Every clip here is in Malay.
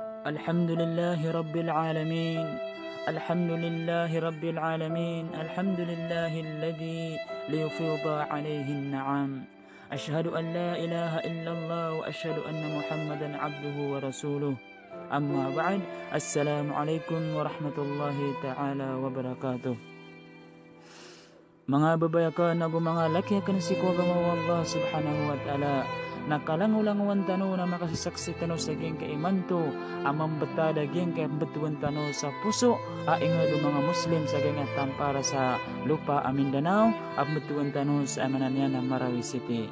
الحمد لله رب العالمين. الحمد لله رب العالمين. الحمد لله الذي ليفيض عليه النعم. أشهد أن لا إله إلا الله وأشهد أن محمدا عبده ورسوله. أما بعد، السلام عليكم ورحمة الله تعالى وبركاته. Mga babayakan nagu mga laki akan si kuagama Allah subhanahu wa ta'ala nakalangulanguan tano na makasisaksi tano sa geng kaimanto amang batada geng kay betuan tano sa puso ingado mga Muslim sa geng atam para sa lupa Mindanao at betuan tano sa amananya na Marawi City.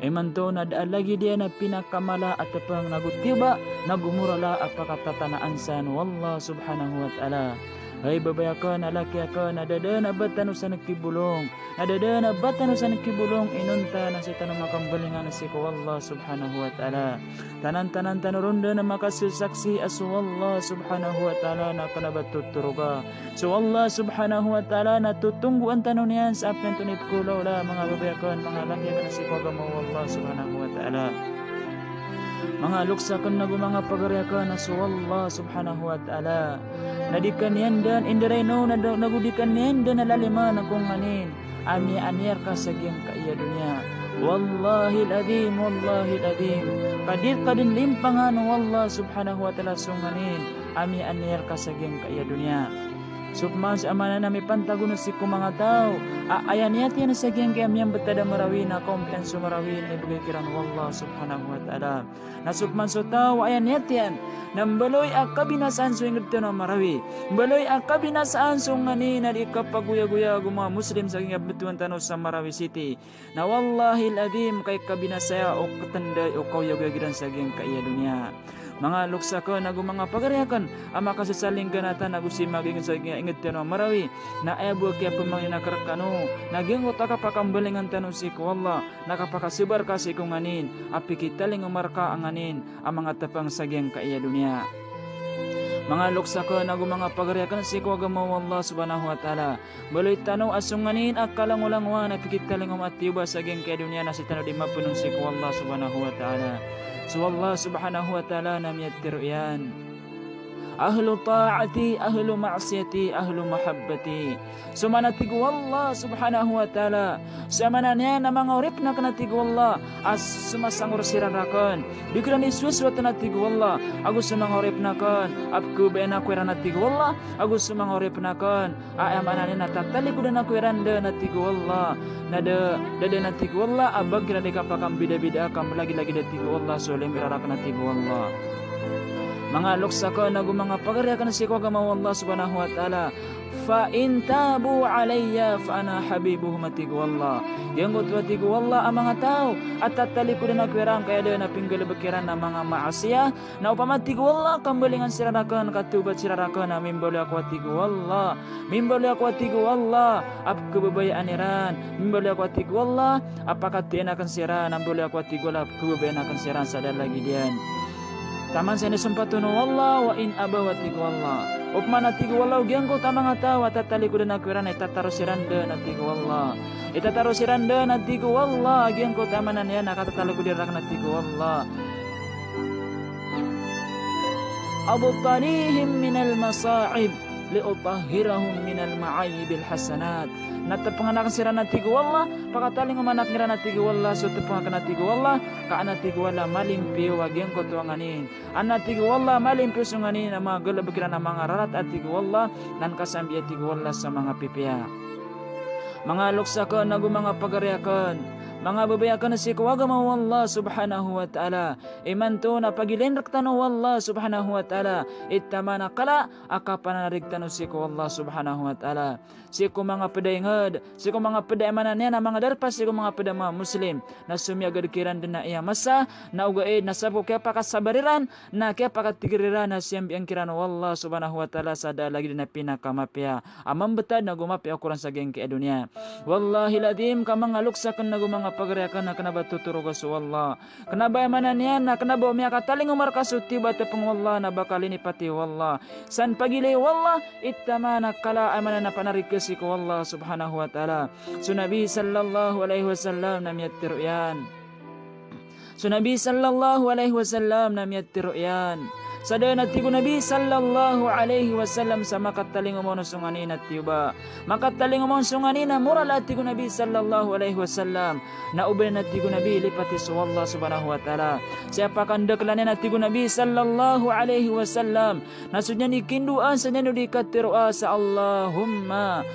Imanto na daan lagi dia na pinakamala at pang nagutiba nagumurala at pakatatanaan sa Allah subhanahu wa ta'ala. Hai babayakan alaki akan nadada na batano sa nagkibulong nadada na batano sa nagkibulong inunta na sa tanong makambalingan si ko Allah subhanahu wa ta'ala tanan-tanan tanurunda na makasusaksi asu Allah subhanahu wa ta'ala na kanabatutturuga so Allah subhanahu wa ta'ala na tutungguan tanong niyan sa apyan tunip kulaw la mga babayakan mga laki akan si ko agama Allah subhanahu wa ta'ala mga luksakan nagu mga pagariakan asu Allah subhanahu wa ta'ala nadikan yandan indiray no nagudikan yandan nalalima na kung anin ami anir ka sa giyang kaya dunia wallahi al-adim kadir kadin limpangan wallah subhanahu wa ta'ala sunganin ami anir ka sa giyang kaya dunia sukman sa amana na may pantagunan si mga tao ayan yati na sa giyang kaya miyang batada marawin na kumpiyanso marawin ibigay kiran wallah subhanahu wa ta'ala na sukman so tao ayan yati yan nang baloy akabinasaan so ingrid na marawi baloy akabinasaan so nganin na ikapaguya-guya mga Muslim sa giyang betuan tano sa Marawi City na wallahi al-adim kay kabinasaya o katanday o kauya-guya sa giyang kaya dunia mga luksaka nagu mga pagariakan ama kasasaling ganatan nagu si maging sa ingit tano Marawi na ebo kaya pemangin nakarakano naging utaka pakambalingan tano si ko Allah nakapakasibar kasi kung anin api kita ling umarka ang anin ang mga tapang sagyang kaya dunia mga luksaka nagu mga pagariakan si ko agama Allah subhanahu wa ta'ala baloy tanaw asunganin akalangulanguan api kita ling umatiba sagyang kaya dunia na si tanaw di mapunong si ko Allah subhanahu wa ta'ala so Allah subhanahu wa ta'ala nam yattiruyan ahlu ta'ati ahlu ma'siyati ahlu mahabbati so manatigu Allah subhanahu wa ta'ala sa mananya na mga urip na kanatigu Allah as sumasangor sirarakan dikiran isus wa tanatigu Allah agus mga urip na kan apku be na kuira natigu Allah agus mga urip na kan amanane natatali ko na kuiranda natigu Allah nada natigu Allah abag kira dekapakam bida-bida kam lagi-lagi natigu Allah so lemirarak natigu Allah mga luksaka nagu mga pagariakan si ko agama Allah subhanahu wa ta'ala fa in tabu alayya fa ana habibuhum atigu Allah yang gutwatigu Allah ang mga tao at tatali ko din akwirang kaya din na pinggol bekiran na mga maasiyah na upamatigu Allah kambalingan sirarakan katubat sirarakan na mimbali ako atigu Allah ap kebabayaan iran mimbali ako atigu Allah apakah tienakan siran mimbali ako atigu Allah kebabayaan akan siran sadar lagi dian taman sa nisempatuno wallah wa in abawati ko wallah upman atigo wallah ugyang ko tamang atawa tatali ko din akwiran itataro siranda natigo wallah itataro siranda natigo wallah ugyang ko tamanan yan nakatatalo ko dirak natigo wallah abtalihim minal masa'ib liutahhirahum minal ma'ayibil hasanat natapanganakan sira natigo wallah pakataling umanak ngira natigo wallah so tapangakan natigo wallah ka natigo wallah malimpiw agyang ko tuanganin anatigo wallah malimpiw sunganin na mga galabakiran na mga rarat atigo wallah nan kasambi atigo wallah sa mga pipiya mga luksaka nagu mga pagariakan mga babayakan si kuwaga mo Allah subhanahu wa ta'ala imanto na pagilenrak tano Allah subhanahu wa ta'ala itamana kala akapanarig tano si ku Allah subhanahu wa ta'ala si ku mga pedayngad si ku mga pedaymanan na mga darpas si ku mga pedama Muslim na sumiyagad kiran din na iya masa na ugaid na sabo kaya pakasabariran na kaya pakatigiriran na siyang biyang kiran Allah subhanahu wa ta'ala sada lagi din na pinakamapya amang betad na gumapya akuran sa geng kaya dunia wallahi ladim ka mga luksakan na gumanga pagariakan na kanaba tuturo ka sa Allah kanaba emanan yan na kanaba umiya kataling umar ka sa tiba tepang wallah na bakalini pati wallah san pagili wallah itama na kala emanan na panarik kasi ko Allah subhanahu wa ta'ala so Nabi sallallahu alaihi wasallam na miyatiro yan so Nabi sallallahu alaihi wasallam na miyatiro yan sadana tigo Nabi sallallahu alaihi wasallam sa makataling umon sunganina tiuba makataling umon sunganina murala tigo Nabi sallallahu alaihi wasallam na ubay na tigo Nabi lipati su Allah subhanahu wa ta'ala siapa kandaklan na tigo Nabi sallallahu alaihi wasallam nasunya ni kinduan sa nyo dikatiroa sa Allahumma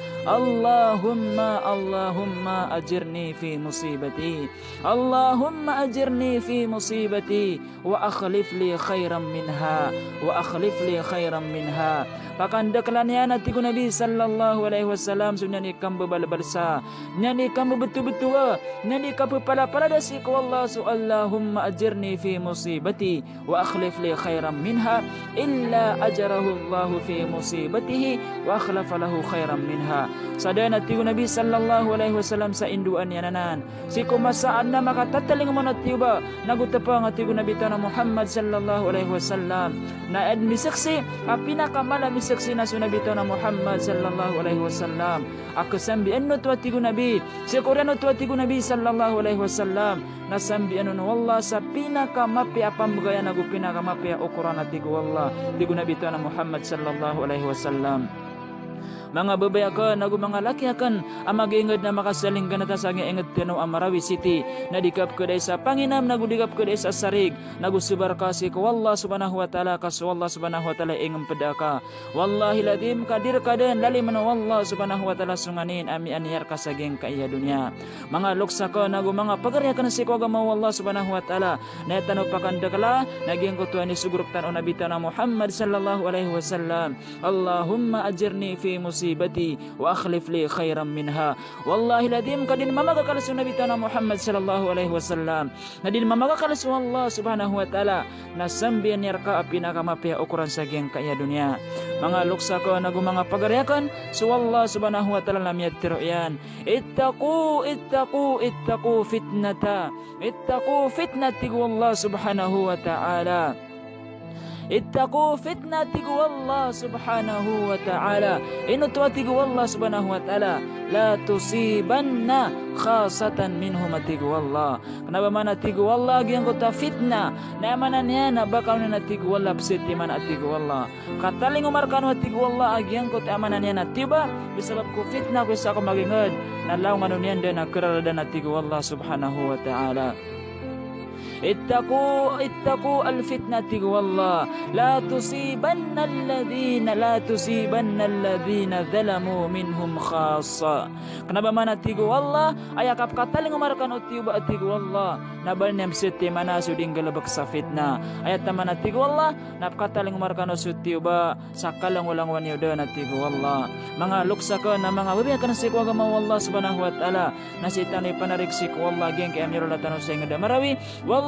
ajirni fi musibati Allahumma ajirni fi musibati wa akhlif li khairan minha pakandaklan yan at tigo Nabi sallallahu alaihi wasallam sunya ni kambo balbalsa nyani kambo betul-betul nyani kambo pala-pala si ko Allah su Allahumma ajirni fi musibati wa akhlif li khairan minha illa ajarahu Allah fi musibatihi wa akhlafa lahu khairan minha sadana tigo Nabi sallallahu alaihi wasallam sa induan yananan si ko masaan na makatataling mo na tiuba nagutapa nga tigo Nabi ta Muhammad sallallahu alaihi wasallam na admisaksi a pinakamala misaksi na sunabi ta Muhammad sallallahu alaihi wasallam akasambi anno to tigo Nabi si Qur'ano to tigo Nabi sallallahu alaihi wasallam nasambi anno wallah sa pinakamapi apambagaya nagu pinakamapi ukuran na tigo wallah tigo Nabi ta Muhammad sallallahu alaihi wasallam mga babae akan nagu mga laki akan amag-ingad na makasaling ganata sa ingad tino Amarawi City na dikap keday sa Panginam nagu dikap keday sa Sarig nagu subar kasi ko Allah subhanahu wa ta'ala kaso Allah subhanahu wa ta'ala ingam pedaka wallahi ladim kadir kaden lalim na Allah subhanahu wa ta'ala sunganin ami aniyar kasaging kaya dunia mga luksa ko nagu mga pagaryakan si ko agama Allah subhanahu wa ta'ala na tanong pakandakala naging kutuan ni suguruktan o nabita na Muhammad sallallahu alaihi wasallam Allahumma ajirni fi musibati wa akhlif li khairan minha wallahi ladim kadin mamagakal su Nabi ta Muhammad sallallahu alaihi wasallam nadin mamagakal su Allah subhanahu wa ta'ala nasambian yarka pinakamapya ukuran sa geng kaya dunia mga luksa ko nagu mga pagaryakan su Allah subhanahu wa ta'ala lamiyat tiroyan ittaqu fitnati Allah subhanahu wa ta'ala ittaqu fitnati Allah subhanahu wa ta'ala inutuati Allah subhanahu wa ta'ala la tusibanna khasatan minhum atigu Allah kenapa mana tigu Allah yang kota fitnah na mana niya na bakal na tigu Allah psiti mana atigu Allah kataling umarkan atigu Allah yang kota mana niya na tiba bisabab ko fitnah ko sa ko magingad na lawan niyan na kerada na tigu Allah subhanahu wa ta'ala اتقوا الفتنة والله لا تصيبن الذين ظلموا منهم خاصة kenapa mana tigu Allah ayakap kataling umarkan utiuba tigu Allah nabal nem siti mana suding galabak sa fitna ayat mana tigu Allah nap kataling umarkan utiuba sakalang ulang wanyuda na tigu Allah mga luksa ko na mga babiyakan si ko agama Allah subhanahu wa ta'ala nasitani panarik si ko Allah geng kaya mirulatan sa ingada marawi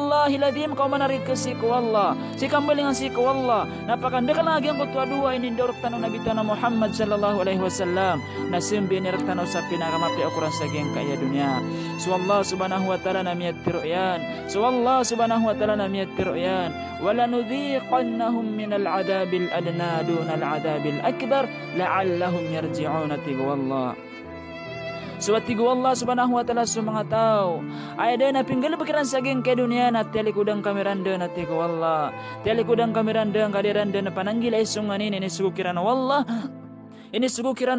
wallahi ladim kau menarik ke siku Allah si kambalingan siku Allah napakandakan lagi ang kutua dua ini dorok tanong Nabi tanah Muhammad sallallahu alaihi wasallam nasimbi nirak tanong sa pinakamapi ukuran sa geng kaya dunia su Allah subhanahu wa ta'ala namiyat tiruyan wala nudhiqannahum minal adabil adna dunal adabil akbar la'allahum yarji'una tigu Allah suwatigu Allah subhanahu wa ta'ala su mga tao ay da na pinggal pikiran saging ke dunia na telikudang kamiranda na tigu Allah telikudang kamiranda kadiranda na pananggil ay sunganin ini sugukiran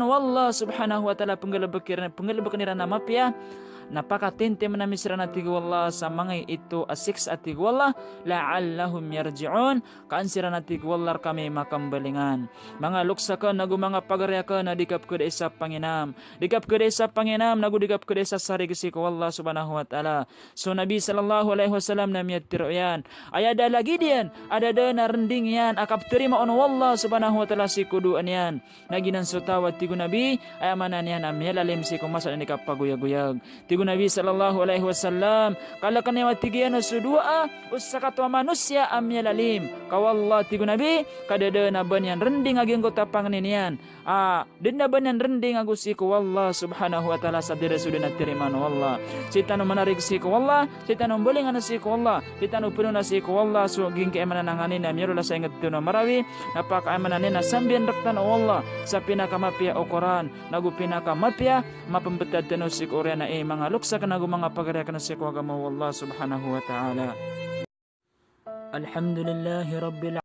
wallah subhanahu wa ta'ala pinggal pikiran na mapya napakatinte manamisira na tigu Allah sa mga ito asiks at tigu Allah la'allahum yarji'un kaansira na tigu Allah kami makambalingan mga luksa ka nagu mga pagarya ka na dikap ko sa Panginam nagu dikap ko sa sarig si ko Allah subhanahu wa ta'ala so Nabi sallallahu alaihi wasallam na miyat tiroyan ay ada lagi diyan ada na rending yan akap terima on Allah subhanahu wa ta'ala si kuduan yan naginan sutawat tigu Nabi ay amanan yan amyalalim si kumasal ni kapaguyag-guyag tigu Nabi sallallahu alaihi wasallam kala kanya matigian sudua usakatwa manusia amya lalim kawallah tigu Nabi kadada na banyan rending aging kota pangninian denda banyan rending agus siku wallah subhanahu wa ta'ala sadira sudah natiriman wallah sitano menarik siku wallah sitano bolingan siku wallah sitano penuh siku wallah so ging ke manananganin na mirula sa ingat tuno marawi napaka amanan na sambian raktan wallah sa pinakamapya ukuran nagu pinakamapya mapembetad tano siku oriana mga luksa ka nagu mga pagaryakan sa kuwagama wallah subhanahu wa ta'ala alhamdulillahi rabbil